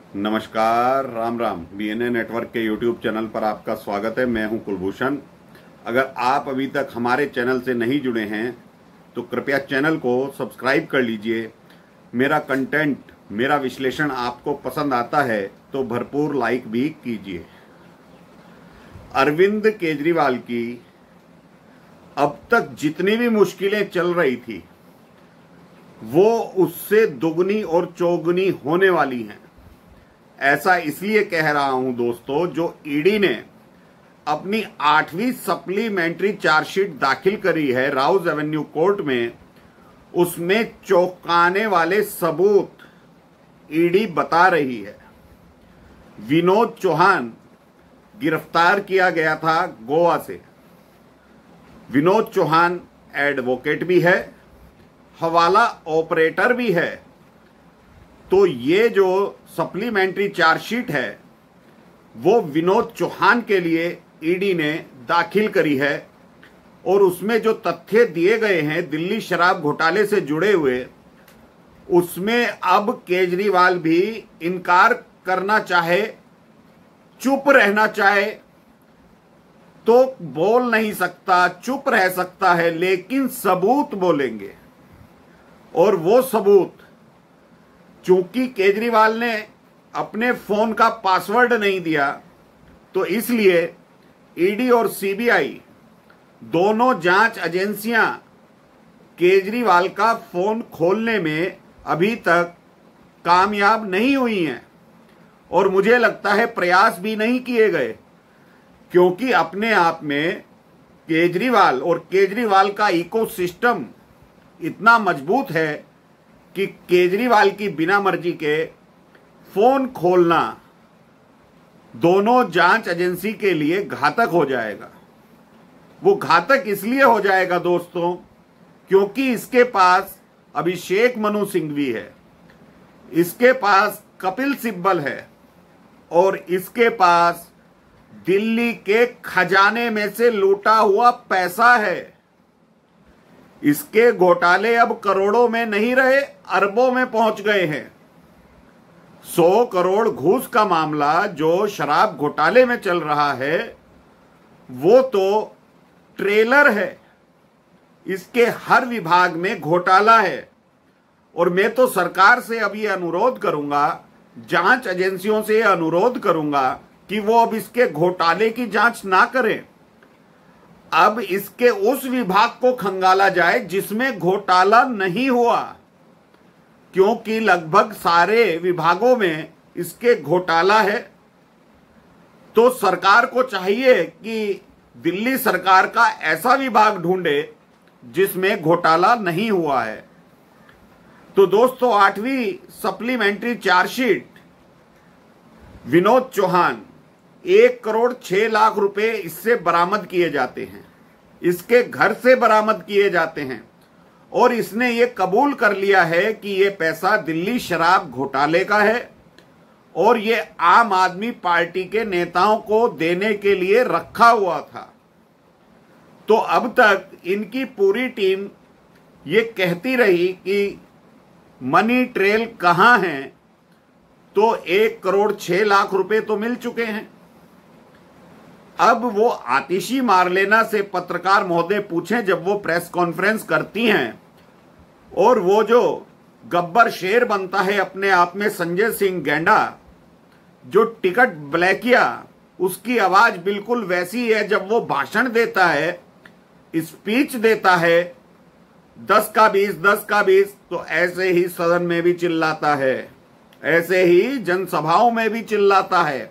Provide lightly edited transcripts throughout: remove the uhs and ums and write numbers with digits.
नमस्कार, Ram Ram. BNA network के YouTube channel पर आपका स्वागत है। मैं हूं कुलभूषण। अगर आप अभी तक हमारे चैनल से नहीं जुड़े हैं तो कृपया चैनल को सब्सक्राइब कर लीजिए। मेरा कंटेंट, मेरा विश्लेषण आपको पसंद आता है तो भरपूर लाइक भी कीजिए। अरविंद केजरीवाल की अब तक जितनी भी मुश्किलें चल रही थी वो उससे दुगनी और चौगुनी होने वाली हैं। ऐसा इसलिए कह रहा हूं दोस्तों, जो ईडी ने अपनी 8वीं सप्लीमेंट्री चार्जशीट दाखिल करी है राउज एवेन्यू कोर्ट में, उसमें चौंकाने वाले सबूत ईडी बता रही है। विनोद चौहान गिरफ्तार किया गया था गोवा से। विनोद चौहान एडवोकेट भी है, हवाला ऑपरेटर भी है। तो ये जो सप्लीमेंट्री चार्जशीट है वो विनोद चौहान के लिए ईडी ने दाखिल करी है और उसमें जो तथ्य दिए गए हैं दिल्ली शराब घोटाले से जुड़े हुए, उसमें अब केजरीवाल भी इनकार करना चाहे, चुप रहना चाहे तो बोल नहीं सकता, चुप रह सकता है, लेकिन सबूत बोलेंगे। और वो सबूत, चूंकि केजरीवाल ने अपने फोन का पासवर्ड नहीं दिया तो इसलिए ईडी और सीबीआई दोनों जांच एजेंसियां केजरीवाल का फोन खोलने में अभी तक कामयाब नहीं हुई हैं और मुझे लगता है प्रयास भी नहीं किए गए, क्योंकि अपने आप में केजरीवाल और केजरीवाल का इकोसिस्टम इतना मजबूत है कि केजरीवाल की बिना मर्जी के फोन खोलना दोनों जांच एजेंसी के लिए घातक हो जाएगा। वो घातक इसलिए हो जाएगा दोस्तों क्योंकि इसके पास अभिषेक मनु सिंघवी है, इसके पास कपिल सिब्बल है और इसके पास दिल्ली के खजाने में से लूटा हुआ पैसा है। इसके घोटाले अब करोड़ों में नहीं रहे, अरबों में पहुंच गए हैं। 100 करोड़ घूस का मामला जो शराब घोटाले में चल रहा है वो तो ट्रेलर है, इसके हर विभाग में घोटाला है। और मैं तो सरकार से अब ये अनुरोध करूंगा, जांच एजेंसियों से ये अनुरोध करूंगा कि वो अब इसके घोटाले की जांच ना करें, अब इसके उस विभाग को खंगाला जाए जिसमें घोटाला नहीं हुआ, क्योंकि लगभग सारे विभागों में इसके घोटाला है। तो सरकार को चाहिए कि दिल्ली सरकार का ऐसा विभाग ढूंढे जिसमें घोटाला नहीं हुआ है। तो दोस्तों, 8वीं सप्लीमेंट्री चार्जशीट, विनोद चौहान 1 करोड़ 6 लाख रुपए इससे बरामद किए जाते हैं, इसके घर से बरामद किए जाते हैं और इसने ये कबूल कर लिया है कि ये पैसा दिल्ली शराब घोटाले का है और ये आम आदमी पार्टी के नेताओं को देने के लिए रखा हुआ था। तो अब तक इनकी पूरी टीम ये कहती रही कि मनी ट्रेल कहां है, तो 1 करोड़ 6 लाख रुपए तो मिल चुके हैं। अब वो आतिशी मारलेना से पत्रकार महोदय पूछें जब वो प्रेस कॉन्फ्रेंस करती हैं, और वो जो गब्बर शेर बनता है अपने आप में संजय सिंह गेंडा, जो टिकट ब्लैकिया, उसकी आवाज बिल्कुल वैसी है जब वो भाषण देता है, स्पीच देता है 10 का 20 10 का 20, तो ऐसे ही सदन में भी चिल्लाता है, ऐसे ही जनसभाओं में भी चिल्लाता है,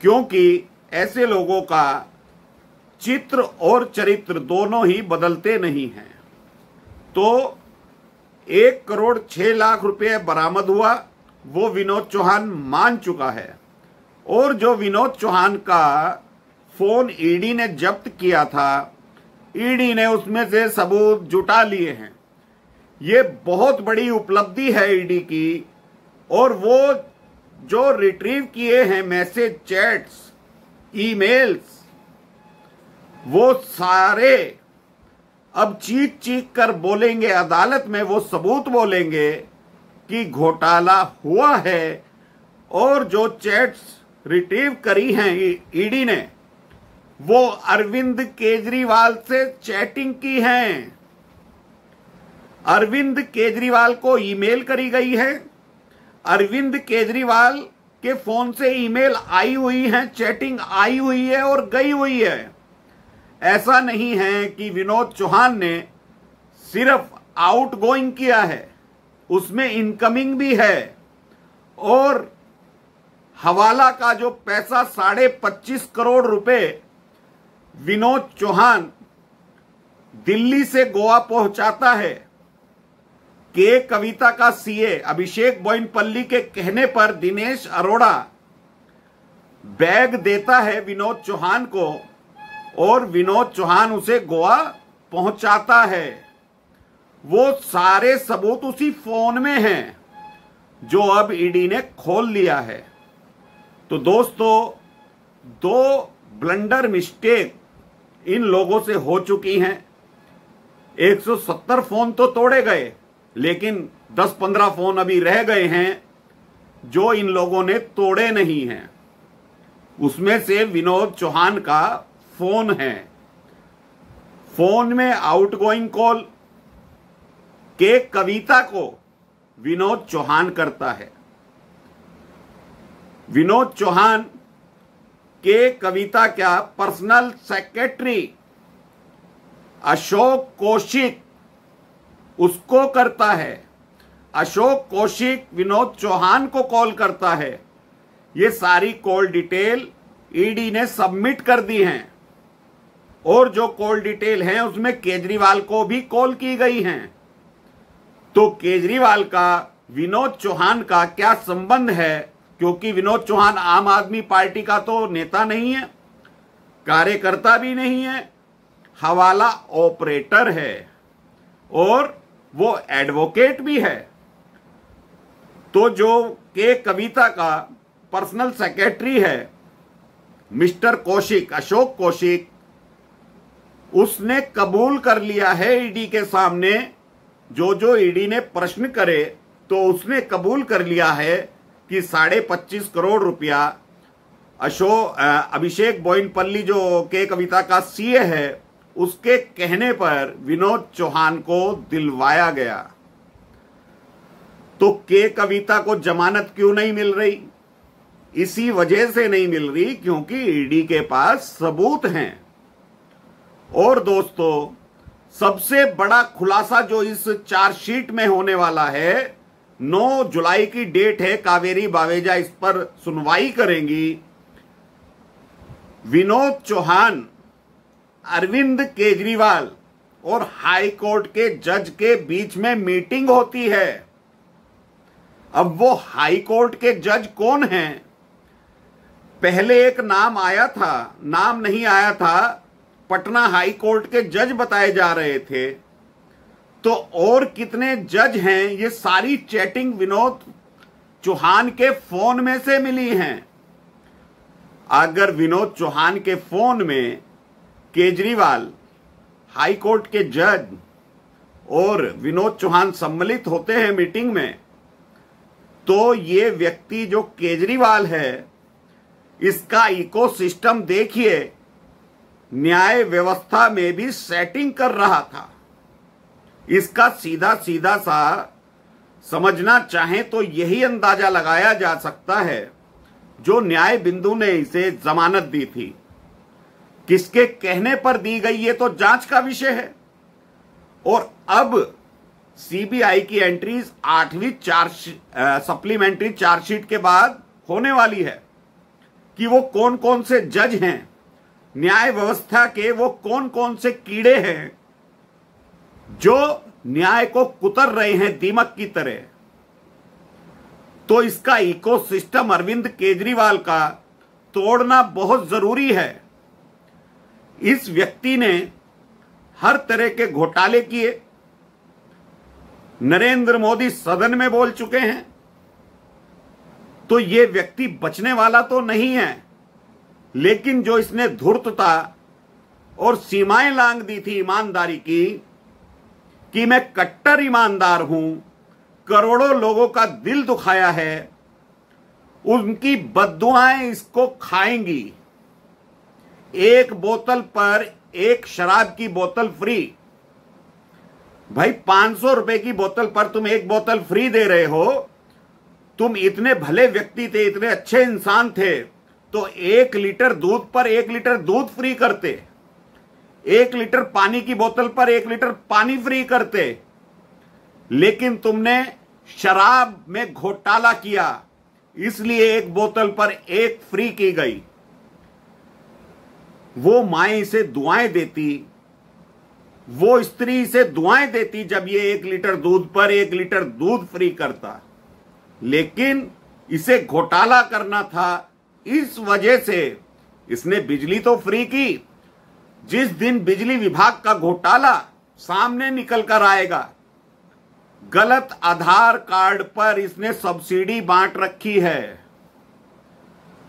क्योंकि ऐसे लोगों का चित्र और चरित्र दोनों ही बदलते नहीं हैं। तो 1 करोड़ 6 लाख रुपए बरामद हुआ, वो विनोद चौहान मान चुका है। और जो विनोद चौहान का फोन ईडी ने जब्त किया था, ईडी ने उसमें से सबूत जुटा लिए हैं। ये बहुत बड़ी उपलब्धि है ईडी की। और वो जो रिट्रीव किए हैं मैसेज, चैट्स, ईमेल्स, वो सारे अब चीख चीख कर बोलेंगे अदालत में, वो सबूत बोलेंगे कि घोटाला हुआ है और जो चैट्स रिट्रीव करी हैं ईडी ने, वो अरविंद केजरीवाल से चैटिंग की हैं। अरविंद केजरीवाल को ईमेल करी गई है, अरविंद केजरीवाल के फोन से ईमेल आई हुई है, चैटिंग आई हुई है और गई हुई है। ऐसा नहीं है कि विनोद चौहान ने सिर्फ आउटगोइंग किया है, उसमें इनकमिंग भी है। और हवाला का जो पैसा 25.5 करोड़ रुपए विनोद चौहान दिल्ली से गोवा पहुंचाता है, के कविता का सीए अभिषेक बोइनपल्ली के कहने पर दिनेश अरोड़ा बैग देता है विनोद चौहान को और विनोद चौहान उसे गोवा पहुंचाता है। वो सारे सबूत उसी फोन में हैं जो अब ईडी ने खोल लिया है। तो दोस्तों, दो ब्लंडर मिस्टेक इन लोगों से हो चुकी हैं। 170 फोन तो तोड़े गए, लेकिन 10-15 फोन अभी रह गए हैं जो इन लोगों ने तोड़े नहीं हैं। उसमें से विनोद चौहान का फोन है। फोन में आउटगोइंग कॉल के कविता को विनोद चौहान करता है। विनोद चौहान के कविता क्या पर्सनल सेक्रेटरी अशोक कौशिक उसको करता है। अशोक कौशिक विनोद चौहान को कॉल करता है। ये सारी कॉल डिटेल ईडी ने सबमिट कर दी हैं और जो कॉल डिटेल हैं उसमें केजरीवाल को भी कॉल की गई हैं। तो केजरीवाल का विनोद चौहान का क्या संबंध है? क्योंकि विनोद चौहान आम आदमी पार्टी का तो नेता नहीं है, कार्यकर्ता भी नहीं है, हवाला ऑपरेटर है और वो एडवोकेट भी है। तो जो के कविता का पर्सनल सेक्रेटरी है मिस्टर कौशिक, अशोक कौशिक, उसने कबूल कर लिया है ईडी के सामने। जो ईडी ने प्रश्न करे तो उसने कबूल कर लिया है कि 25.5 करोड़ रुपया अभिषेक बोइनपल्ली जो के कविता का सीए है उसके कहने पर विनोद चौहान को दिलवाया गया। तो के कविता को जमानत क्यों नहीं मिल रही? इसी वजह से नहीं मिल रही क्योंकि ईडी के पास सबूत हैं। और दोस्तों, सबसे बड़ा खुलासा जो इस चार्जशीट में होने वाला है, 9 जुलाई की डेट है, कावेरी बावेजा इस पर सुनवाई करेंगी। विनोद चौहान, अरविंद केजरीवाल और हाई कोर्ट के जज के बीच में मीटिंग होती है। अब वो हाई कोर्ट के जज कौन हैं? पहले एक नाम आया था, नाम नहीं आया था, पटना हाई कोर्ट के जज बताए जा रहे थे। तो और कितने जज हैं? ये सारी चैटिंग विनोद चौहान के फोन में से मिली हैं। अगर विनोद चौहान के फोन में केजरीवाल, हाई कोर्ट के जज और विनोद चौहान सम्मिलित होते हैं मीटिंग में, तो ये व्यक्ति जो केजरीवाल है, इसका इकोसिस्टम देखिए, न्याय व्यवस्था में भी सेटिंग कर रहा था। इसका सीधा सीधा सा समझना चाहें तो यही अंदाजा लगाया जा सकता है जो न्याय बिंदु ने इसे जमानत दी थी, किसके कहने पर दी गई ये तो जांच का विषय है। और अब सीबीआई की एंट्रीज 8वीं सप्लीमेंट्री चार्जशीट के बाद होने वाली है कि वो कौन कौन से जज हैं, न्याय व्यवस्था के वो कौन कौन से कीड़े हैं जो न्याय को कुतर रहे हैं दीमक की तरह। तो इसका इकोसिस्टम अरविंद केजरीवाल का तोड़ना बहुत जरूरी है। इस व्यक्ति ने हर तरह के घोटाले किए, नरेंद्र मोदी सदन में बोल चुके हैं। तो ये व्यक्ति बचने वाला तो नहीं है, लेकिन जो इसने धूर्तता और सीमाएं लांघ दी थी ईमानदारी की, कि मैं कट्टर ईमानदार हूं, करोड़ों लोगों का दिल दुखाया है, उनकी बद्दुआएं इसको खाएंगी। एक बोतल पर एक शराब की बोतल फ्री। भाई 500 रुपए की बोतल पर तुम एक बोतल फ्री दे रहे हो। तुम इतने भले व्यक्ति थे, इतने अच्छे इंसान थे, तो 1 लीटर दूध पर 1 लीटर दूध फ्री करते, 1 लीटर पानी की बोतल पर 1 लीटर पानी फ्री करते। लेकिन तुमने शराब में घोटाला किया, इसलिए एक बोतल पर एक फ्री की गई। वो मां इसे दुआएं देती, वो स्त्री इसे दुआएं देती जब ये 1 लीटर दूध पर 1 लीटर दूध फ्री करता। लेकिन इसे घोटाला करना था, इस वजह से इसने बिजली तो फ्री की। जिस दिन बिजली विभाग का घोटाला सामने निकल कर आएगा, गलत आधार कार्ड पर इसने सब्सिडी बांट रखी है।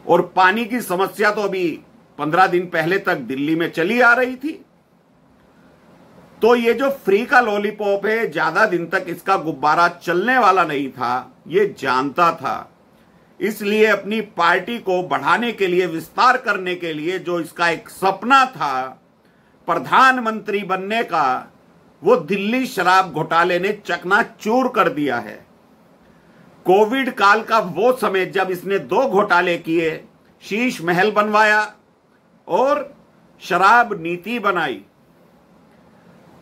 और पानी की समस्या तो अभी 15 दिन पहले तक दिल्ली में चली आ रही थी। तो ये जो फ्री का लॉलीपॉप है, ज्यादा दिन तक इसका गुब्बारा चलने वाला नहीं था, ये जानता था। इसलिए अपनी पार्टी को बढ़ाने के लिए, विस्तार करने के लिए, जो इसका एक सपना था प्रधानमंत्री बनने का, वो दिल्ली शराब घोटाले ने चकनाचूर कर दिया है। कोविड काल का वो समय जब इसने 2 घोटाले किए, शीश महल बनवाया और शराब नीति बनाई,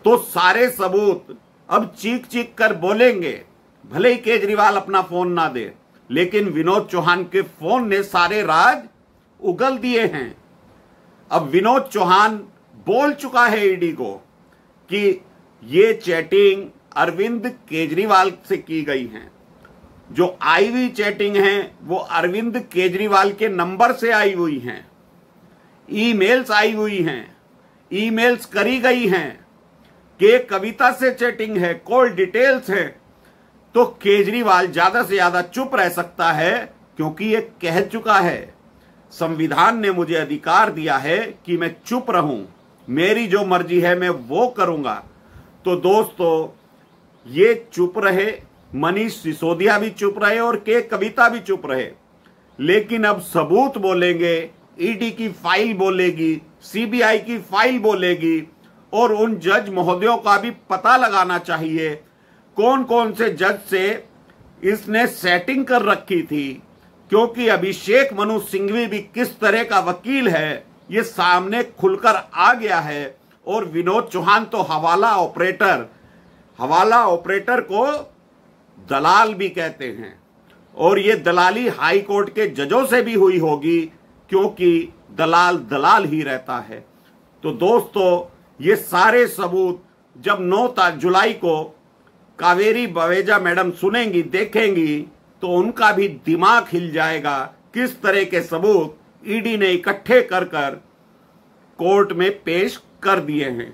तो सारे सबूत अब चीख चीख कर बोलेंगे। भले ही केजरीवाल अपना फोन ना दे, लेकिन विनोद चौहान के फोन ने सारे राज उगल दिए हैं। अब विनोद चौहान बोल चुका है ईडी को कि ये चैटिंग अरविंद केजरीवाल से की गई है। जो आई हुई चैटिंग है वो अरविंद केजरीवाल के नंबर से आई हुई हैं, ईमेल्स आई हुई हैं, ईमेल्स करी गई हैं कि कविता से चैटिंग है, कॉल डिटेल्स है। तो केजरीवाल ज्यादा से ज्यादा चुप रह सकता है, क्योंकि ये कह चुका है संविधान ने मुझे अधिकार दिया है कि मैं चुप रहूं, मेरी जो मर्जी है मैं वो करूंगा। तो दोस्तों, ये चुप रहे, मनीष सिसोदिया भी चुप रहे और के कविता भी चुप रहे। लेकिन अब सबूत बोलेंगे, ईडी की फाइल बोलेगी, सीबीआई की फाइल बोलेगी, और उन जज महोदयों का भी पता लगाना चाहिए कौन कौन से जज से इसने सेटिंग कर रखी थी। क्योंकि अभिषेक मनु सिंघवी भी किस तरह का वकील है, ये सामने खुलकर आ गया है। और विनोद चौहान तो हवाला ऑपरेटर को दलाल भी कहते हैं, और ये दलाली हाई कोर्ट के जजों से भी हुई होगी, क्योंकि दलाल दलाल ही रहता है। तो दोस्तों, ये सारे सबूत जब 9 जुलाई को कावेरी बवेजा मैडम सुनेंगी, देखेंगी, तो उनका भी दिमाग हिल जाएगा किस तरह के सबूत ईडी ने इकट्ठे कर कर कोर्ट में पेश कर दिए हैं।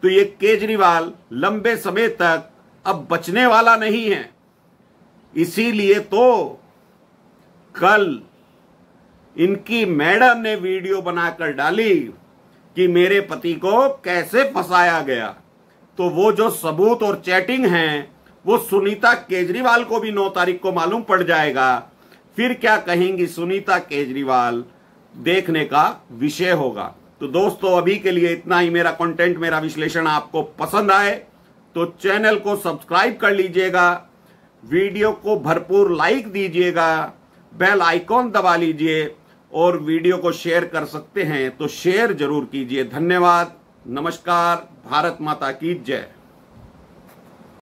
तो ये केजरीवाल लंबे समय तक अब बचने वाला नहीं है। इसीलिए तो कल इनकी मैडम ने वीडियो बनाकर डाली कि मेरे पति को कैसे फंसाया गया। तो वो जो सबूत और चैटिंग हैं, वो सुनीता केजरीवाल को भी 9 तारीख को मालूम पड़ जाएगा। फिर क्या कहेंगी सुनीता केजरीवाल, देखने का विषय होगा। तो दोस्तों, अभी के लिए इतना ही। मेरा कंटेंट, मेरा विश्लेषण आपको पसंद आए तो चैनल को सब्सक्राइब कर लीजिएगा, वीडियो को भरपूर लाइक दीजिएगा, बेल आइकॉन दबा लीजिए, और वीडियो को शेयर कर सकते हैं तो शेयर जरूर कीजिए। धन्यवाद, नमस्कार, भारत माता की जय।